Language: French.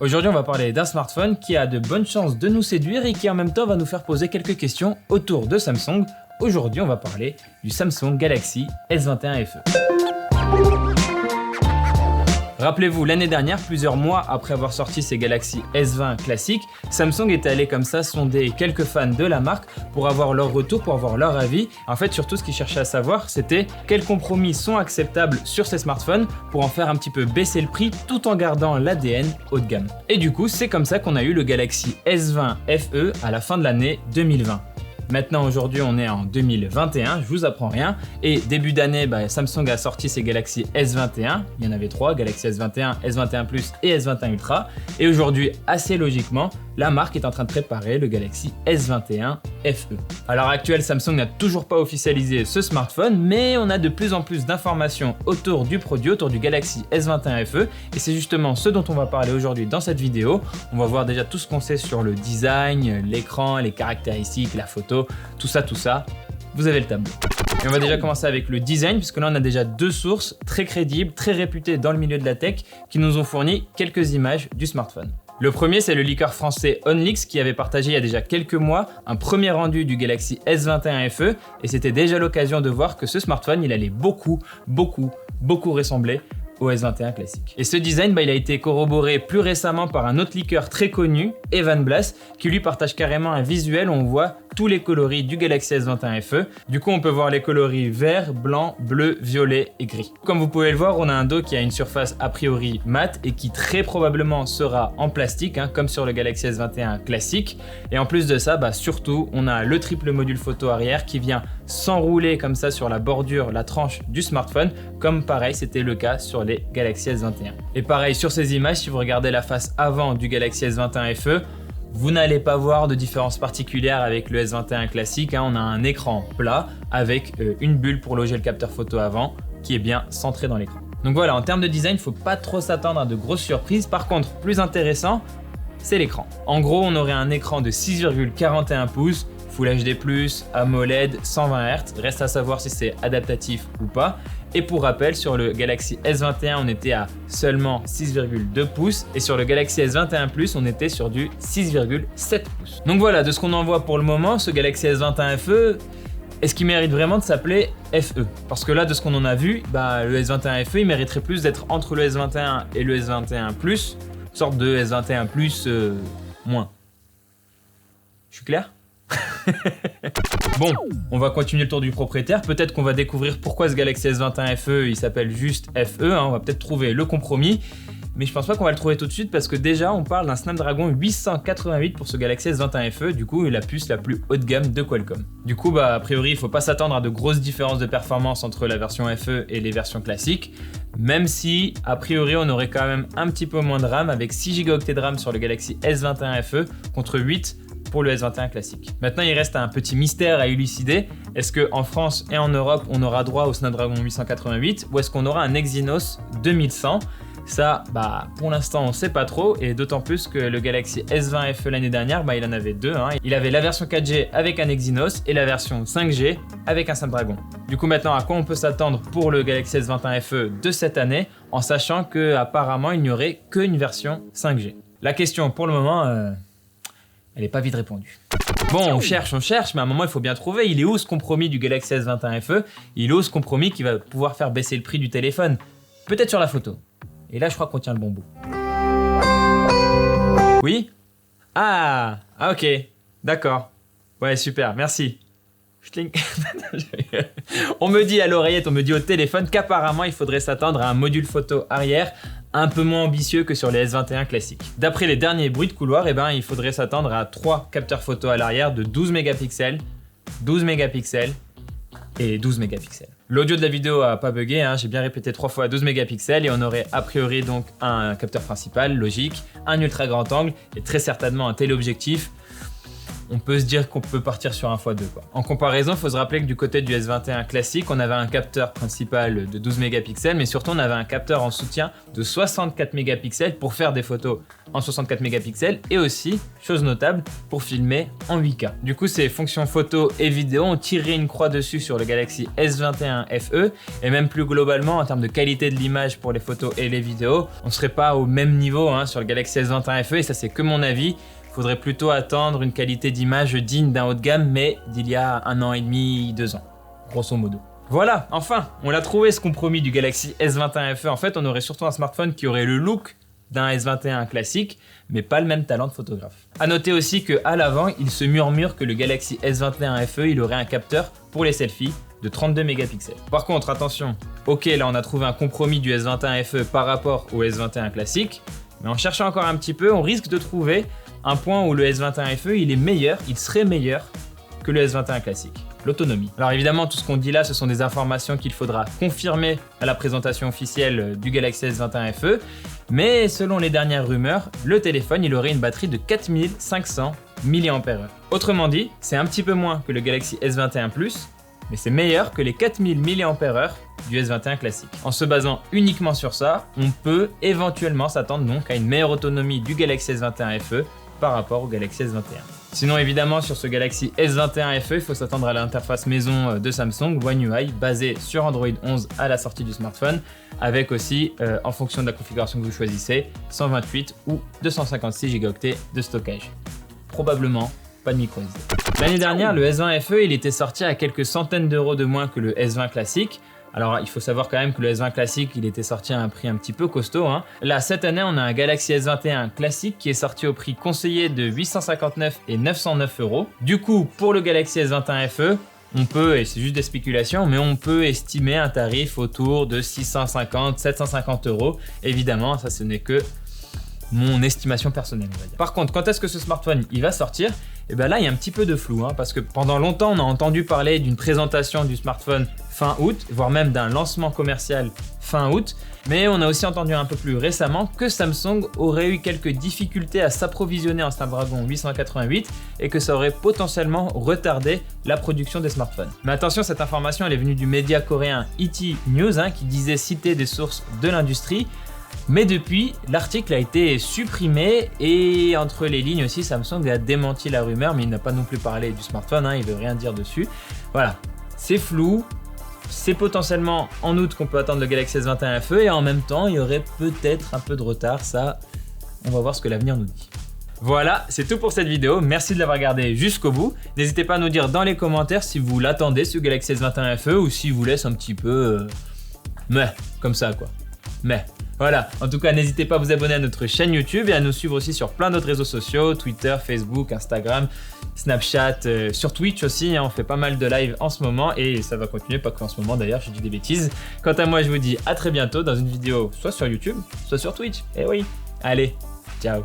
Aujourd'hui, on va parler d'un smartphone qui a de bonnes chances de nous séduire et qui en même temps va nous faire poser quelques questions autour de Samsung. Aujourd'hui, on va parler du Samsung Galaxy S21 FE. Rappelez-vous, l'année dernière, plusieurs mois après avoir sorti ses Galaxy S20 classiques, Samsung était allé comme ça sonder quelques fans de la marque pour avoir leur retour, pour avoir leur avis. En fait, surtout ce qu'ils cherchaient à savoir, c'était quels compromis sont acceptables sur ces smartphones pour en faire un petit peu baisser le prix tout en gardant l'ADN haut de gamme. Et du coup, c'est comme ça qu'on a eu le Galaxy S20 FE à la fin de l'année 2020. Maintenant, aujourd'hui, on est en 2021, je vous apprends rien. Et début d'année, Samsung a sorti ses Galaxy S21. Il y en avait trois, Galaxy S21, S21 Plus et S21 Ultra. Et aujourd'hui, assez logiquement, la marque est en train de préparer le Galaxy S21 FE. À l'heure actuelle, Samsung n'a toujours pas officialisé ce smartphone, mais on a de plus en plus d'informations autour du produit, autour du Galaxy S21 FE. Et c'est justement ce dont on va parler aujourd'hui dans cette vidéo. On va voir déjà tout ce qu'on sait sur le design, l'écran, les caractéristiques, la photo, tout ça. Vous avez le tableau. Et on va déjà commencer avec le design, puisque là on a déjà deux sources très crédibles, très réputées dans le milieu de la tech, qui nous ont fourni quelques images du smartphone. Le premier, c'est le leaker français OnLeaks qui avait partagé il y a déjà quelques mois un premier rendu du Galaxy S21 FE, et c'était déjà l'occasion de voir que ce smartphone, il allait beaucoup ressembler au S21 classique. Et ce design, il a été corroboré plus récemment par un autre leaker très connu, Evan Blass, qui lui partage carrément un visuel où on voit tous les coloris du Galaxy S21 FE. Du coup, on peut voir les coloris vert, blanc, bleu, violet et gris. Comme vous pouvez le voir, on a un dos qui a une surface a priori mate et qui très probablement sera en plastique, comme sur le Galaxy S21 classique. Et en plus de ça, surtout, on a le triple module photo arrière qui vient s'enrouler comme ça sur la bordure, la tranche du smartphone, comme pareil, c'était le cas sur les Galaxy S21. Et pareil, sur ces images, si vous regardez la face avant du Galaxy S21 FE, vous n'allez pas voir de différence particulière avec le S21 classique. On a un écran plat avec une bulle pour loger le capteur photo avant qui est bien centré dans l'écran. Donc voilà, en termes de design, il ne faut pas trop s'attendre à de grosses surprises. Par contre, plus intéressant, c'est l'écran. En gros, on aurait un écran de 6,41 pouces, Full HD+, AMOLED, 120 Hz. Reste à savoir si c'est adaptatif ou pas. Et pour rappel, sur le Galaxy S21, on était à seulement 6,2 pouces et sur le Galaxy S21 Plus, on était sur du 6,7 pouces. Donc voilà, de ce qu'on en voit pour le moment, ce Galaxy S21 FE, est-ce qu'il mérite vraiment de s'appeler FE? Parce que là, de ce qu'on en a vu, le S21 FE, il mériterait plus d'être entre le S21 et le S21 Plus, une sorte de S21 Plus moins. Je suis clair? Bon, on va continuer le tour du propriétaire. Peut-être qu'on va découvrir pourquoi ce Galaxy S21 FE, il s'appelle juste FE. On va peut-être trouver le compromis. Mais je pense pas qu'on va le trouver tout de suite parce que déjà, on parle d'un Snapdragon 888 pour ce Galaxy S21 FE. Du coup, la puce la plus haut de gamme de Qualcomm. Du coup, a priori, il faut pas s'attendre à de grosses différences de performance entre la version FE et les versions classiques. Même si, a priori, on aurait quand même un petit peu moins de RAM avec 6 Go de RAM sur le Galaxy S21 FE contre 8 pour le S21 classique. Maintenant, il reste un petit mystère à élucider. Est-ce qu'en France et en Europe, on aura droit au Snapdragon 888 ou est-ce qu'on aura un Exynos 2100? Ça, pour l'instant, on ne sait pas trop et d'autant plus que le Galaxy S20 FE l'année dernière, il en avait deux. Il avait la version 4G avec un Exynos et la version 5G avec un Snapdragon. Du coup, maintenant, à quoi on peut s'attendre pour le Galaxy S21 FE de cette année en sachant qu'apparemment, il n'y aurait qu'une version 5G? La question, pour le moment, elle n'est pas vite répondue. Bon, on cherche, mais à un moment, il faut bien trouver. Il est où ce compromis du Galaxy S21 FE? Il est où ce compromis qui va pouvoir faire baisser le prix du téléphone? Peut-être sur la photo. Et là, je crois qu'on tient le bon bout. Oui? Ah, ok. D'accord. Ouais, super, merci. On me dit à l'oreillette, on me dit au téléphone qu'apparemment, il faudrait s'attendre à un module photo arrière un peu moins ambitieux que sur les S21 classiques. D'après les derniers bruits de couloir, il faudrait s'attendre à 3 capteurs photo à l'arrière de 12 mégapixels, 12 mégapixels et 12 mégapixels. L'audio de la vidéo a pas bugué, j'ai bien répété 3 fois 12 mégapixels et on aurait a priori donc un capteur principal, logique, un ultra grand angle et très certainement un téléobjectif. on peut se dire qu'on peut partir sur un x2 quoi. En comparaison, il faut se rappeler que du côté du S21 classique, on avait un capteur principal de 12 mégapixels, mais surtout on avait un capteur en soutien de 64 mégapixels pour faire des photos en 64 mégapixels et aussi, chose notable, pour filmer en 8K. Du coup, ces fonctions photo et vidéo ont tiré une croix dessus sur le Galaxy S21 FE et même plus globalement en termes de qualité de l'image pour les photos et les vidéos, on serait pas au même niveau sur le Galaxy S21 FE et ça c'est que mon avis. Il faudrait plutôt attendre une qualité d'image digne d'un haut de gamme, mais d'il y a 1 an et demi, 2 ans, grosso modo. Voilà, enfin, on l'a trouvé ce compromis du Galaxy S21 FE. En fait, on aurait surtout un smartphone qui aurait le look d'un S21 classique, mais pas le même talent de photographe. A noter aussi qu'à l'avant, il se murmure que le Galaxy S21 FE, il aurait un capteur pour les selfies de 32 mégapixels. Par contre, attention, ok, là on a trouvé un compromis du S21 FE par rapport au S21 classique, mais en cherchant encore un petit peu, on risque de trouver un point où le S21 FE, il serait meilleur que le S21 classique, l'autonomie. Alors évidemment, tout ce qu'on dit là, ce sont des informations qu'il faudra confirmer à la présentation officielle du Galaxy S21 FE, mais selon les dernières rumeurs, le téléphone, il aurait une batterie de 4500 mAh. Autrement dit, c'est un petit peu moins que le Galaxy S21 Plus, mais c'est meilleur que les 4000 mAh du S21 classique. En se basant uniquement sur ça, on peut éventuellement s'attendre donc à une meilleure autonomie du Galaxy S21 FE par rapport au Galaxy S21. Sinon évidemment sur ce Galaxy S21 FE, il faut s'attendre à l'interface maison de Samsung One UI basée sur Android 11 à la sortie du smartphone, avec aussi en fonction de la configuration que vous choisissez, 128 ou 256 Go de stockage. Probablement pas de micro SD. L'année dernière, le S20 FE il était sorti à quelques centaines d'euros de moins que le S20 classique. Alors il faut savoir quand même que le S20 classique il était sorti à un prix un petit peu costaud. Là cette année on a un Galaxy S21 classique qui est sorti au prix conseillé de 859 et 909 euros. Du coup pour le Galaxy S21 FE, on peut, et c'est juste des spéculations, mais on peut estimer un tarif autour de 650-750 euros. Évidemment ça ce n'est que mon estimation personnelle on va dire. Par contre quand est-ce que ce smartphone il va sortir? Et bien là il y a un petit peu de flou parce que pendant longtemps on a entendu parler d'une présentation du smartphone fin août, voire même d'un lancement commercial fin août, mais on a aussi entendu un peu plus récemment que Samsung aurait eu quelques difficultés à s'approvisionner en Snapdragon 888 et que ça aurait potentiellement retardé la production des smartphones. Mais attention, cette information elle est venue du média coréen ET News qui disait citer des sources de l'industrie. Mais depuis, l'article a été supprimé et entre les lignes aussi, Samsung a démenti la rumeur, mais il n'a pas non plus parlé du smartphone, il veut rien dire dessus. Voilà, c'est flou, c'est potentiellement en août qu'on peut attendre le Galaxy S21 FE et en même temps, il y aurait peut-être un peu de retard, ça, on va voir ce que l'avenir nous dit. Voilà, c'est tout pour cette vidéo, merci de l'avoir regardé jusqu'au bout. N'hésitez pas à nous dire dans les commentaires si vous l'attendez ce Galaxy S21 FE ou s'il vous laisse un petit peu... comme ça quoi, Voilà, en tout cas, n'hésitez pas à vous abonner à notre chaîne YouTube et à nous suivre aussi sur plein d'autres réseaux sociaux, Twitter, Facebook, Instagram, Snapchat, sur Twitch aussi, on fait pas mal de live en ce moment et ça va continuer, pas qu'en ce moment d'ailleurs, je dis des bêtises. Quant à moi, je vous dis à très bientôt dans une vidéo soit sur YouTube, soit sur Twitch. Et oui, allez, ciao.